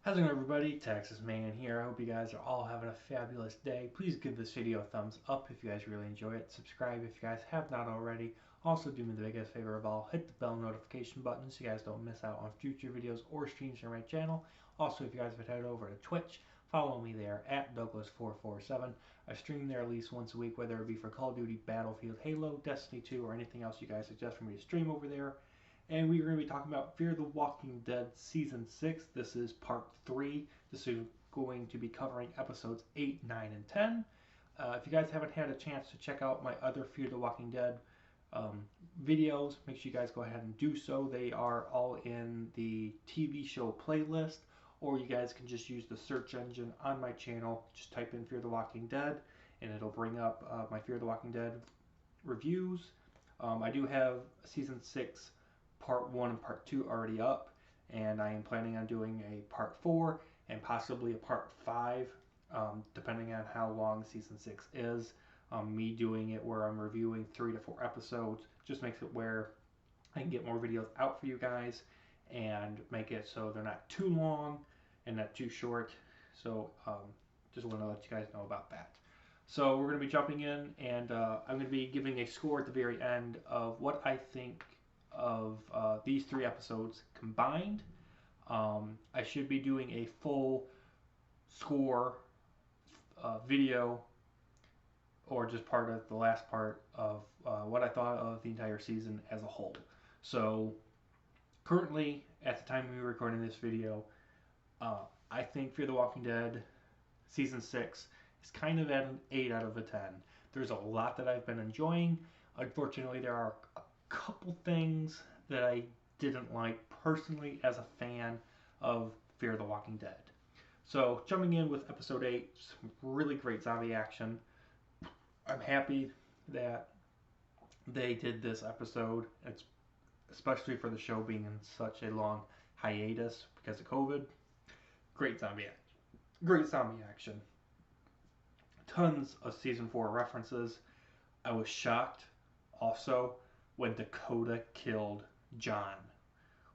How's it going, everybody? Texas Man here. I hope you guys are all having a fabulous day. Please give this video a thumbs up if you guys really enjoy it. Subscribe if you guys have not already. Also, do me the biggest favor of all, hit the bell notification button so you guys don't miss out on future videos or streams on my channel. Also, if you guys would head over to Twitch, follow me there at Douglas447. I stream there at least once a week, whether it be for Call of Duty, Battlefield, Halo, Destiny 2, or anything else you guys suggest for me to stream over there. And we are going to be talking about Fear the Walking Dead Season 6. This is part 3. This is going to be covering episodes 8, 9, and 10. If you guys haven't had a chance to check out my other Fear the Walking Dead videos, make sure you guys go ahead and do so. They are all in the TV show playlist, or you guys can just use the search engine on my channel. Just type in Fear the Walking Dead, and it'll bring up my Fear the Walking Dead reviews. I do have Season 6 part 1 and part 2 already up, and I am planning on doing a part 4 and possibly a part 5, depending on how long season 6 is. Me doing it where I'm reviewing 3 to 4 episodes just makes it where I can get more videos out for you guys and make it so they're not too long and not too short. So just want to let you guys know about that. So we're going to be jumping in, and I'm going to be giving a score at the very end of what I think of these 3 episodes combined. I should be doing a full score video, or just part of the last part of what I thought of the entire season as a whole. So currently, at the time we were recording this video, I think Fear the Walking Dead Season 6 is kind of at an 8 out of a 10. There's a lot that I've been enjoying. Unfortunately, there are a couple things that I didn't like personally as a fan of Fear the Walking Dead. So, jumping in with episode 8, some really great zombie action. I'm happy that they did this episode. It's especially for the show being in such a long hiatus because of COVID. Great zombie action. Great zombie action. Tons of season 4 references. I was shocked also when Dakota killed John.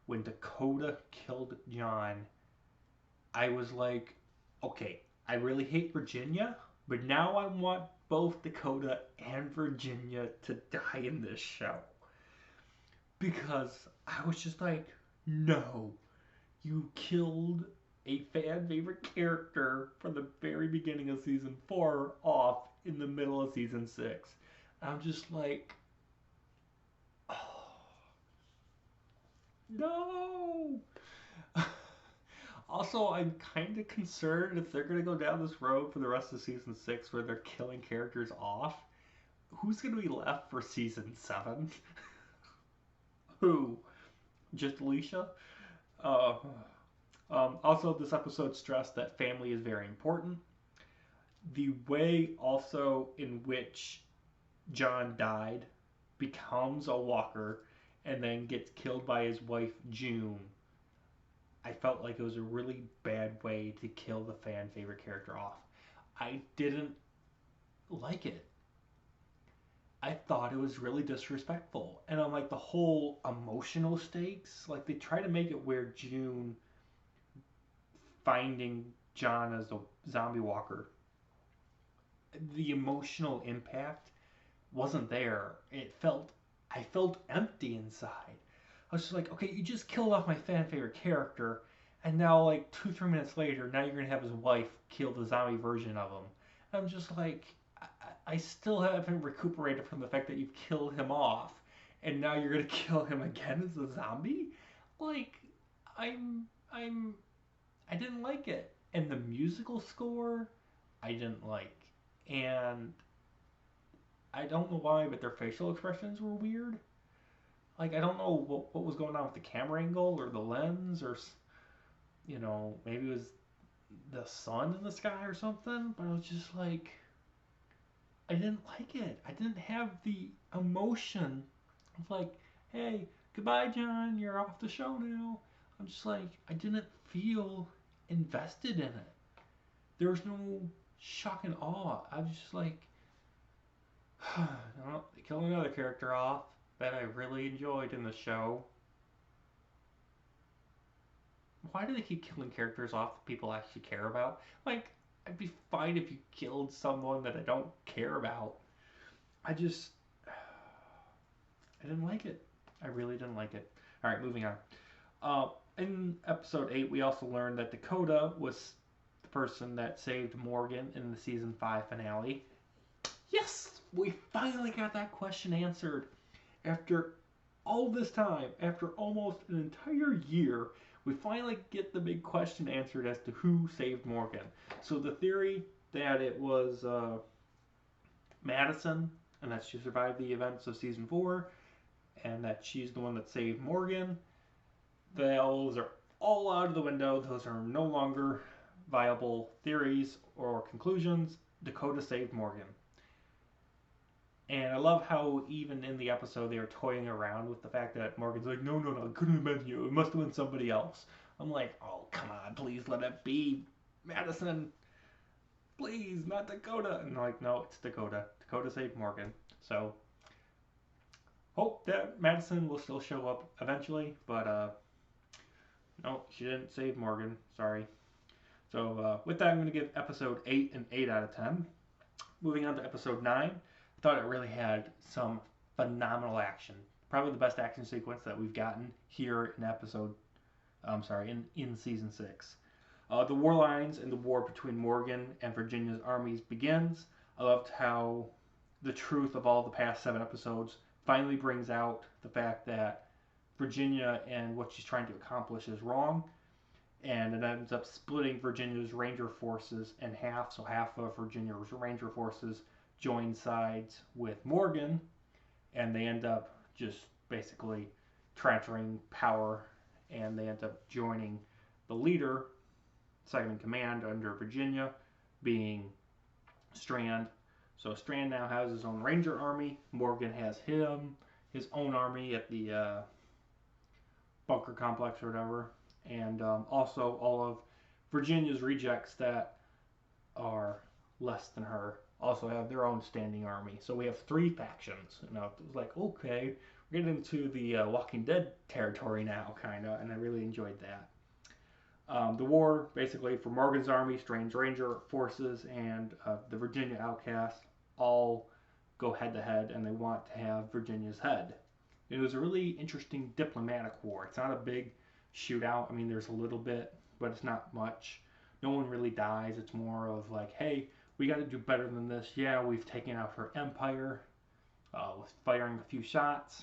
When Dakota killed John, I was like, okay, I really hate Virginia, but now I want both Dakota and Virginia to die in this show. Because I was just like, no, you killed a fan favorite character from the very beginning of season 4 off in the middle of season 6. I'm just like, oh, no. Also, I'm kind of concerned if they're going to go down this road for the rest of season 6 where they're killing characters off. Who's going to be left for season 7? Who? Just Alicia? Uh, also, this episode stressed that family is very important. The way also in which John died, becomes a walker, and then gets killed by his wife June, I felt like it was a really bad way to kill the fan favorite character off. I didn't like it. I thought it was really disrespectful. And I'm like, the whole emotional stakes, like they try to make it where June finding John as the zombie walker, the emotional impact wasn't there. I felt empty inside. I was just like, okay, you just killed off my fan favorite character, and now like 2 3 minutes later, now you're gonna have his wife kill the zombie version of him. And I'm just like, I still haven't recuperated from the fact that you've killed him off, and now you're gonna kill him again as a zombie. Like, I'm I didn't like it, and the musical score, I didn't like, and I don't know why, but their facial expressions were weird. Like, I don't know what was going on with the camera angle or the lens, or maybe it was the sun in the sky or something. But I was just like, I didn't like it. I didn't have the emotion of like, hey, goodbye, John. You're off the show now. I'm just like, I didn't feel invested in it. There was no shock and awe. I was just like, they kill another character off that I really enjoyed in the show. why do they keep killing characters off that people actually care about? Like, I'd be fine if you killed someone that I don't care about. I just, I didn't like it. I really didn't like it. All right, moving on. In episode 8, we also learned that Dakota was the person that saved Morgan in the season 5 finale. Yes, we finally got that question answered. After all this time, after almost an entire year, we finally get the big question answered as to who saved Morgan. So the theory that it was Madison and that she survived the events of season 4 and that she's the one that saved Morgan, those are all out of the window. Those are no longer viable theories or conclusions. Dakota saved Morgan. And I love how even in the episode they were toying around with the fact that Morgan's like, no, it couldn't have been you. It must have been somebody else. I'm like, oh, come on, please let it be Madison. Please, not Dakota. And they're like, no, it's Dakota. Dakota saved Morgan. So, hope that Madison will still show up eventually. But, no, she didn't save Morgan. Sorry. So, with that, I'm going to give episode 8 an 8 out of 10. Moving on to episode 9. I thought it really had some phenomenal action. Probably the best action sequence that we've gotten here in season 6. The war lines and the war between Morgan and Virginia's armies begins. I loved how the truth of all the past 7 episodes finally brings out the fact that Virginia and what she's trying to accomplish is wrong. And it ends up splitting Virginia's Ranger forces in half. So half of Virginia's Ranger forces join sides with Morgan, and they end up just basically transferring power, and they end up joining the leader, second in command under Virginia, being Strand. So Strand now has his own Ranger army. Morgan has his own army at the bunker complex or whatever, and also all of Virginia's rejects that are less than her also have their own standing army. So we have 3 factions. And it was like, okay, we're getting into the Walking Dead territory now, kind of, and I really enjoyed that. The war, basically, for Morgan's army, Strange Ranger forces, and the Virginia outcasts all go head-to-head, and they want to have Virginia's head. It was a really interesting diplomatic war. It's not a big shootout. I mean, there's a little bit, but it's not much. No one really dies. It's more of like, hey, we got to do better than this. Yeah, we've taken out her empire with firing a few shots,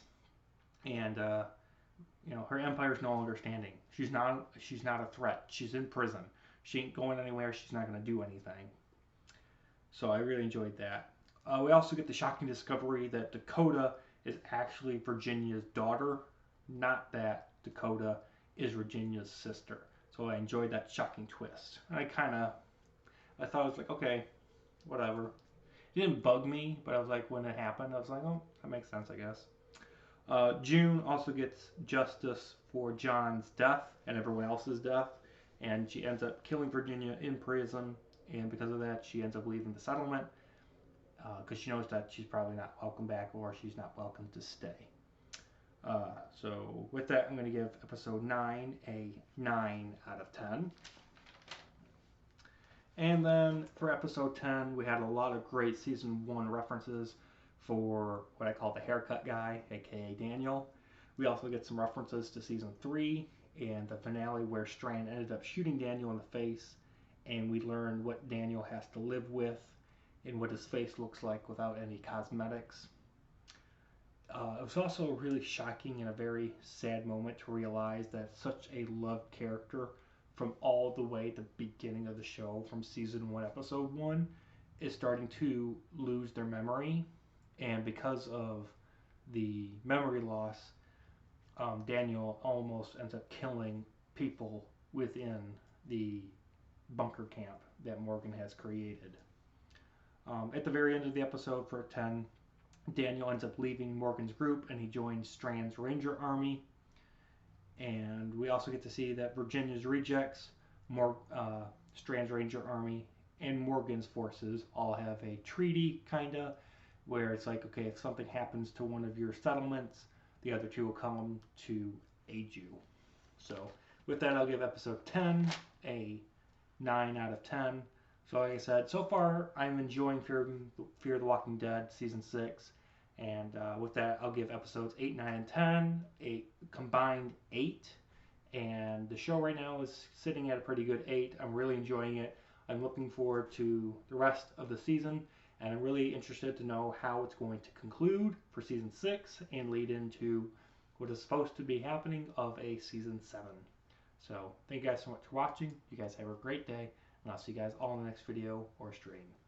and her empire's no longer standing. She's not a threat. She's in prison. She ain't going anywhere. She's not going to do anything. So I really enjoyed that. We also get the shocking discovery that Dakota is actually Virginia's daughter, not that Dakota is Virginia's sister. So I enjoyed that shocking twist. And I thought it was like, okay, whatever. It didn't bug me, but I was like, when it happened, I was like, oh, that makes sense, I guess. June also gets justice for John's death and everyone else's death, and she ends up killing Virginia in prison, and because of that, she ends up leaving the settlement because she knows that she's probably not welcome back or she's not welcome to stay. So with that, I'm going to give episode 9 a 9 out of 10. And then for episode 10, we had a lot of great season 1 references for what I call the haircut guy, aka Daniel. We also get some references to season 3 and the finale where Strand ended up shooting Daniel in the face, and we learned what Daniel has to live with and what his face looks like without any cosmetics. It was also really shocking and a very sad moment to realize that such a loved character from all the way at the beginning of the show, from season 1, episode 1, is starting to lose their memory. And because of the memory loss, Daniel almost ends up killing people within the bunker camp that Morgan has created. At the very end of the episode, for 10, Daniel ends up leaving Morgan's group and he joins Strand's Ranger army. And we also get to see that Virginia's rejects, Strand's Ranger army, and Morgan's forces all have a treaty, kinda, where it's like, okay, if something happens to one of your settlements, the other two will come to aid you. So with that, I'll give episode 10 a 9 out of 10. So like I said, so far I'm enjoying Fear the Walking Dead season 6. And with that, I'll give episodes 8, 9, and 10 a combined 8. And the show right now is sitting at a pretty good 8. I'm really enjoying it. I'm looking forward to the rest of the season. And I'm really interested to know how it's going to conclude for season 6 and lead into what is supposed to be happening of a season 7. So thank you guys so much for watching. You guys have a great day. And I'll see you guys all in the next video or stream.